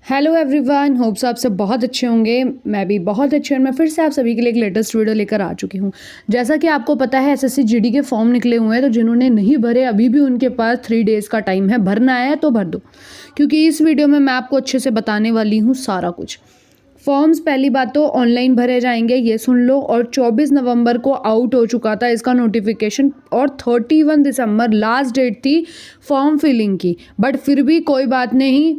Hello everyone, hopes आप सब बहुत अच्छे होंगे। मैं भी बहुत अच्छी हूँ। मैं फिर से आप सभी के लिए एक लेटेस्ट वीडियो लेकर आ चुकी हूँ। जैसा कि आपको पता है एसएससी जीडी के फॉर्म निकले हुए हैं, तो जिन्होंने नहीं भरे अभी भी उनके पास 3 डेज़ का टाइम है। भरना है तो भर दो, क्योंकि इस वीडियो में मैं आपको अच्छे से बताने वाली हूँ सारा कुछ। फॉर्म्स पहली बात तो ऑनलाइन भरे जाएंगे, ये सुन लो। और 24 नवंबर को आउट हो चुका था इसका नोटिफिकेशन, और 31 दिसंबर लास्ट डेट थी फॉर्म फिलिंग की। बट फिर भी कोई बात नहीं,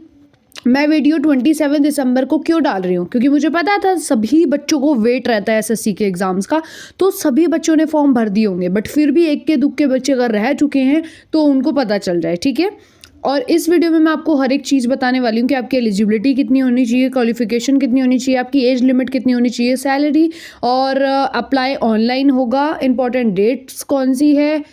मैं वीडियो 27 दिसंबर को क्यों डाल रही हूँ, क्योंकि मुझे पता था सभी बच्चों को वेट रहता है एसएससी के एग्ज़ाम्स का, तो सभी बच्चों ने फॉर्म भर दिए होंगे। बट फिर भी एक के दुख के बच्चे अगर रह चुके हैं तो उनको पता चल जाए, ठीक है। और इस वीडियो में मैं आपको हर एक चीज़ बताने वाली हूँ कि आपकी एलिजिबिलिटी कितनी होनी चाहिए, क्वालिफिकेशन कितनी होनी चाहिए, आपकी एज लिमिट कितनी होनी चाहिए, सैलरी, और अप्लाई ऑनलाइन होगा, इंपॉर्टेंट डेट्स कौन सी है,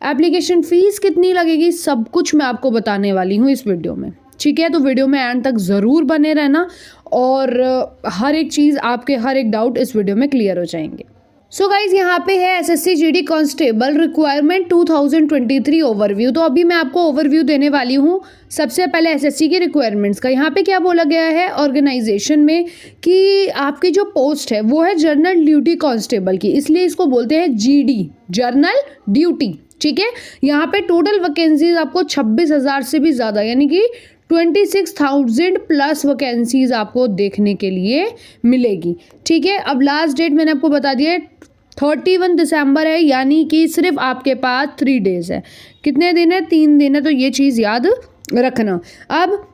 एप्लीकेशन फ़ीस कितनी लगेगी, सब कुछ मैं आपको बताने वाली हूँ इस वीडियो में, ठीक है। तो वीडियो में एंड तक ज़रूर बने रहना, और हर एक चीज़, आपके हर एक डाउट इस वीडियो में क्लियर हो जाएंगे। सो गाइज, यहाँ पे है SSC GD constable requirement 2023 overview. तो अभी मैं आपको ओवरव्यू देने वाली हूँ। सबसे पहले एसएससी के रिक्वायरमेंट्स का यहाँ पे क्या बोला गया है ऑर्गेनाइजेशन में, कि आपकी जो पोस्ट है वो है जर्नल ड्यूटी कांस्टेबल की, इसलिए इसको बोलते हैं जीडी, जर्नल ड्यूटी, ठीक है। यहाँ पे टोटल वैकेंसीज आपको 26,000 से भी ज़्यादा, यानी कि 26,000 प्लस वैकेंसीज आपको देखने के लिए मिलेगी, ठीक है। अब लास्ट डेट मैंने आपको बता दिया है, 31 दिसंबर है, यानी कि सिर्फ आपके पास 3 डेज़ है। कितने दिन है? 3 दिन है, तो ये चीज़ याद रखना। अब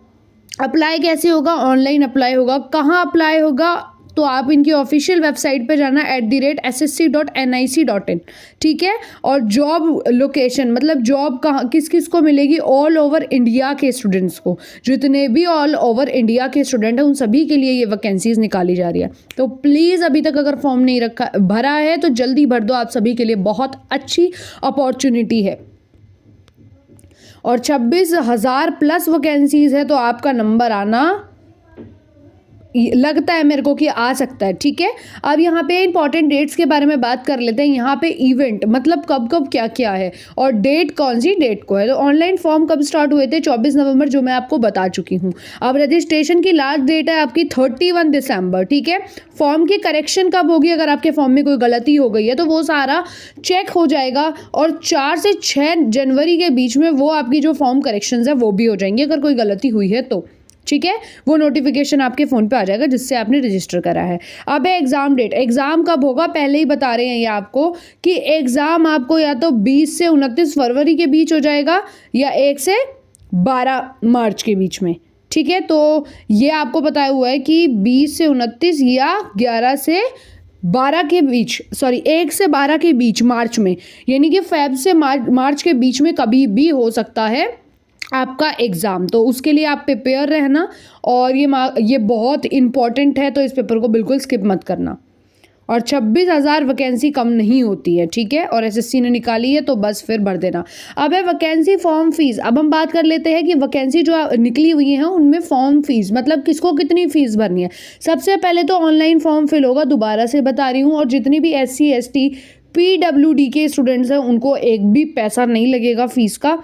अप्लाई कैसे होगा? ऑनलाइन अप्लाई होगा। कहाँ अप्लाई होगा? तो आप इनकी ऑफिशियल वेबसाइट पे जाना @ssc.nic.in, ठीक है। और जॉब लोकेशन, मतलब जॉब कहाँ किस किस को मिलेगी, ऑल ओवर इंडिया के स्टूडेंट्स को, जितने भी ऑल ओवर इंडिया के स्टूडेंट हैं उन सभी के लिए ये वैकेंसीज निकाली जा रही है। तो प्लीज़ अभी तक अगर फॉर्म नहीं भरा है तो जल्दी भर दो, आप सभी के लिए बहुत अच्छी अपॉर्चुनिटी है। और 26,000 प्लस वैकेंसीज है, तो आपका नंबर आना लगता है मेरे को कि आ सकता है, ठीक है। अब यहाँ पे इंपॉर्टेंट डेट्स के बारे में बात कर लेते हैं। यहाँ पे इवेंट मतलब कब कब क्या क्या है, और डेट कौन सी डेट को है। तो ऑनलाइन फॉर्म कब स्टार्ट हुए थे? 24 नवंबर, जो मैं आपको बता चुकी हूँ। अब रजिस्ट्रेशन की लास्ट डेट है आपकी 31 दिसंबर, ठीक है। फॉर्म की करेक्शन कब होगी? अगर आपके फॉर्म में कोई गलती हो गई है तो वो सारा चेक हो जाएगा, और 4 से 6 जनवरी के बीच में वो आपकी जो फॉर्म करेक्शंस है वो भी हो जाएंगी, अगर कोई गलती हुई है तो, ठीक है। वो नोटिफिकेशन आपके फ़ोन पे आ जाएगा जिससे आपने रजिस्टर करा है। अब है एग्ज़ाम डेट। एग्ज़ाम कब होगा? पहले ही बता रहे हैं ये आपको कि एग्ज़ाम आपको या तो 20 से 29 फरवरी के बीच हो जाएगा, या 1 से 12 मार्च के बीच में, ठीक है। तो ये आपको बताया हुआ है कि 20 से 29 या 11 से 12 के बीच, सॉरी 1 से 12 के बीच मार्च में, यानी कि फेब से मार्च के बीच में कभी भी हो सकता है आपका एग्ज़ाम। तो उसके लिए आप प्रिपेयर रहना, और ये बहुत इंपॉर्टेंट है, तो इस पेपर को बिल्कुल स्किप मत करना। और 26,000 वैकेंसी कम नहीं होती है, ठीक है। और एसएससी ने निकाली है तो बस फिर भर देना। अब है वैकेंसी फॉर्म फीस। अब हम बात कर लेते हैं कि वैकेंसी जो निकली हुई है उनमें फॉर्म फीस, मतलब किसको कितनी फ़ीस भरनी है। सबसे पहले तो ऑनलाइन फॉर्म फिल होगा, दोबारा से बता रही हूँ। और जितनी भी SC ST PWD के स्टूडेंट्स हैं उनको एक भी पैसा नहीं लगेगा फ़ीस का,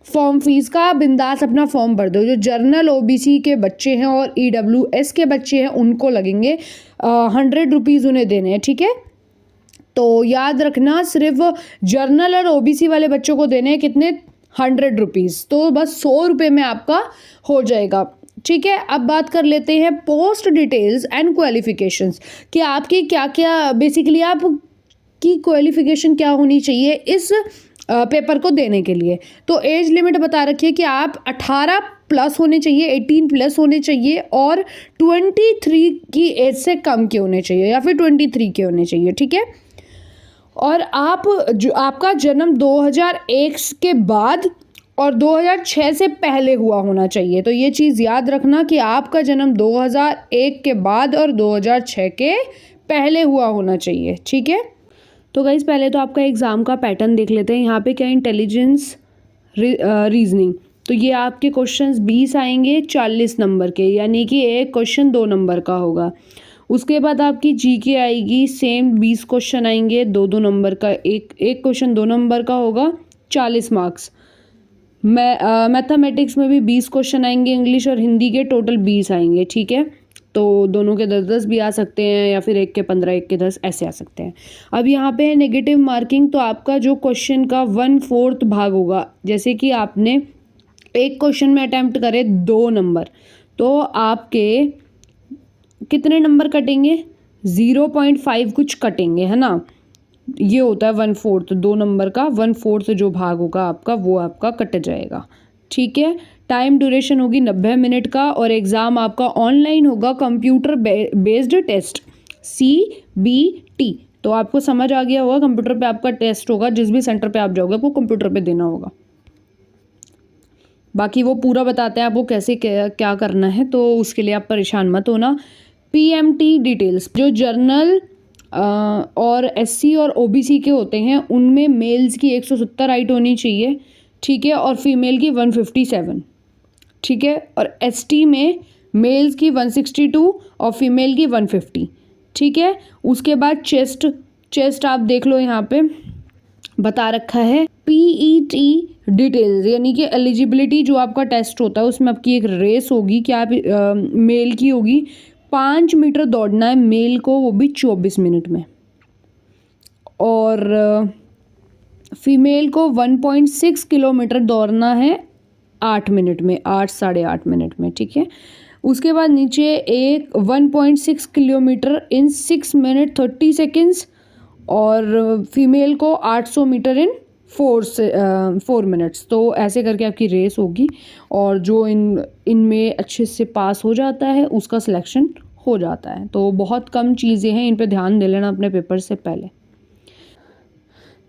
फॉर्म फीस का। बिंदास अपना फॉर्म भर दो। जो जर्नल OBC के बच्चे हैं और EWS के बच्चे हैं उनको लगेंगे 100 रुपीज़ उन्हें देने हैं, ठीक है। तो याद रखना, सिर्फ जर्नल और OBC वाले बच्चों को देने हैं कितने? 100 रुपीज़। तो बस 100 रुपये में आपका हो जाएगा, ठीक है। अब बात कर लेते हैं पोस्ट डिटेल्स एंड क्वालिफिकेशंस, कि आपकी क्या क्या, बेसिकली आपकी क्वालिफिकेशन क्या होनी चाहिए इस पेपर को देने के लिए। तो एज लिमिट बता रखी है कि आप 18 प्लस होने चाहिए, 18 प्लस होने चाहिए, और 23 की एज से कम के होने चाहिए, या फिर 23 के होने चाहिए, ठीक है। और आपका जन्म 2001 के बाद और 2006 से पहले हुआ होना चाहिए। तो ये चीज़ याद रखना कि आपका जन्म 2001 के बाद और 2006 के पहले हुआ होना चाहिए, ठीक है। तो गाइज़, पहले तो आपका एग्ज़ाम का पैटर्न देख लेते हैं। यहाँ पे क्या, इंटेलिजेंस रीजनिंग। तो ये आपके क्वेश्चंस 20 आएंगे 40 नंबर के, यानी कि एक क्वेश्चन 2 नंबर का होगा। उसके बाद आपकी GK आएगी, सेम 20 क्वेश्चन आएंगे 2-2 नंबर का, एक क्वेश्चन 2 नंबर का होगा, 40 मार्क्स। मैथमेटिक्स में भी 20 क्वेश्चन आएंगे, इंग्लिश और हिंदी के टोटल 20 आएंगे, ठीक है। तो दोनों के 10-10 भी आ सकते हैं, या फिर एक के 15, एक के 10 ऐसे आ सकते हैं। अब यहाँ पे है नेगेटिव मार्किंग, तो आपका जो क्वेश्चन का 1/4 भाग होगा, जैसे कि आपने एक क्वेश्चन में अटैम्प्ट करे 2 नंबर, तो आपके कितने नंबर कटेंगे, 0.5 कुछ कटेंगे, है ना। ये होता है 1/4, 2 नंबर का 1/4 जो भाग होगा आपका, वो आपका कट जाएगा, ठीक है। टाइम ड्यूरेशन होगी 90 मिनट का, और एग्ज़ाम आपका ऑनलाइन होगा, कंप्यूटर बेस्ड टेस्ट, CBT। तो आपको समझ आ गया होगा, कंप्यूटर पे आपका टेस्ट होगा, जिस भी सेंटर पे आप जाओगे आपको कंप्यूटर पे देना होगा। बाकी वो पूरा बताते हैं आपको कैसे क्या करना है, तो उसके लिए आप परेशान मत होना। PMT डिटेल्स, जो जर्नल और SC और OBC के होते हैं, उनमें मेल्स की 170 हाइट होनी चाहिए, ठीक है, और फीमेल की 157, ठीक है। और ST में मेल्स की 162 और फीमेल की 150, ठीक है। उसके बाद चेस्ट आप देख लो, यहाँ पे बता रखा है। PET डिटेल्स, यानी कि एलिजिबिलिटी जो आपका टेस्ट होता है, उसमें आपकी एक रेस होगी, क्या मेल की होगी, 5 मीटर दौड़ना है मेल को, वो भी 24 मिनट में, और फीमेल को 1.6 किलोमीटर दौड़ना है 8 मिनट में, 8 साढ़े 8 मिनट में, ठीक है। उसके बाद नीचे एक 1.6 किलोमीटर इन 6 मिनट 30 सेकेंड्स, और फीमेल को 800 मीटर इन 4 मिनट्स। तो ऐसे करके आपकी रेस होगी, और जो इनमें अच्छे से पास हो जाता है उसका सिलेक्शन हो जाता है। तो बहुत कम चीज़ें हैं, इन पे ध्यान दे लेना अपने पेपर से पहले।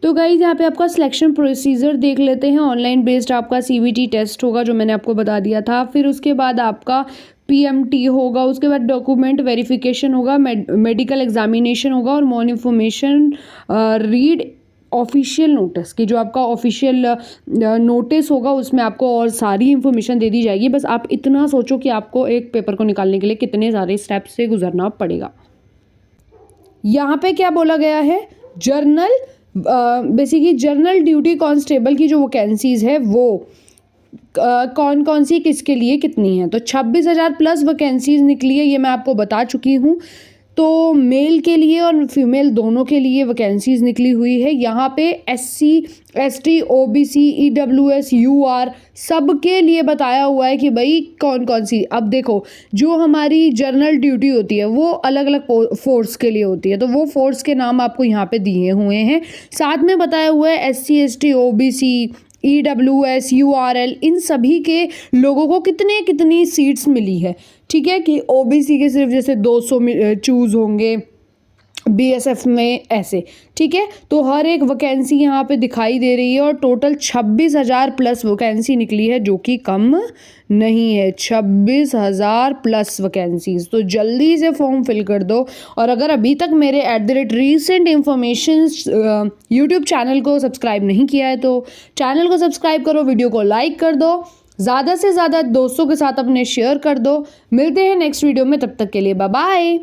तो गाइज यहाँ पे आपका सिलेक्शन प्रोसीजर देख लेते हैं। ऑनलाइन बेस्ड आपका CBT टेस्ट होगा, जो मैंने आपको बता दिया था। फिर उसके बाद आपका PMT होगा, उसके बाद डॉक्यूमेंट वेरिफिकेशन होगा, मेडिकल एग्जामिनेशन होगा, और more information read official notice की, जो आपका ऑफिशियल नोटिस होगा, उसमें आपको और सारी इन्फॉर्मेशन दे दी जाएगी। बस आप इतना सोचो कि आपको एक पेपर को निकालने के लिए कितने सारे स्टेप्स से गुजरना पड़ेगा। यहाँ पे क्या बोला गया है, journal basically journal duty constable की जो वैकेंसीज़ है, वो कौन कौन सी किसके लिए कितनी है। तो 26,000 प्लस वैकेंसीज निकली है, ये मैं आपको बता चुकी हूँ। तो मेल के लिए और फीमेल दोनों के लिए वैकेंसीज निकली हुई है। यहाँ पे SC ST OBC EWS UR सब के लिए बताया हुआ है कि भाई कौन कौन सी। अब देखो, जो हमारी जर्नल ड्यूटी होती है वो अलग अलग फोर्स के लिए होती है, तो वो फोर्स के नाम आपको यहाँ पे दिए हुए हैं। साथ में बताया हुआ है SC ST OBC EWS URL इन सभी के लोगों को कितनी सीट्स मिली है, ठीक है। कि OBC के सिर्फ जैसे 200 चूज़ होंगे, BSF में ऐसे, ठीक है। तो हर एक वैकेंसी यहाँ पे दिखाई दे रही है, और टोटल 26,000 प्लस वैकेंसी निकली है, जो कि कम नहीं है। 26,000 प्लस वैकेंसीज। तो जल्दी से फॉर्म फिल कर दो। और अगर अभी तक मेरे @recent information यूट्यूब चैनल को सब्सक्राइब नहीं किया है, तो चैनल को सब्सक्राइब करो, वीडियो को लाइक कर दो, ज़्यादा से ज़्यादा दोस्तों के साथ अपने शेयर कर दो। मिलते हैं नेक्स्ट वीडियो में, तब तक के लिए बाय बाय।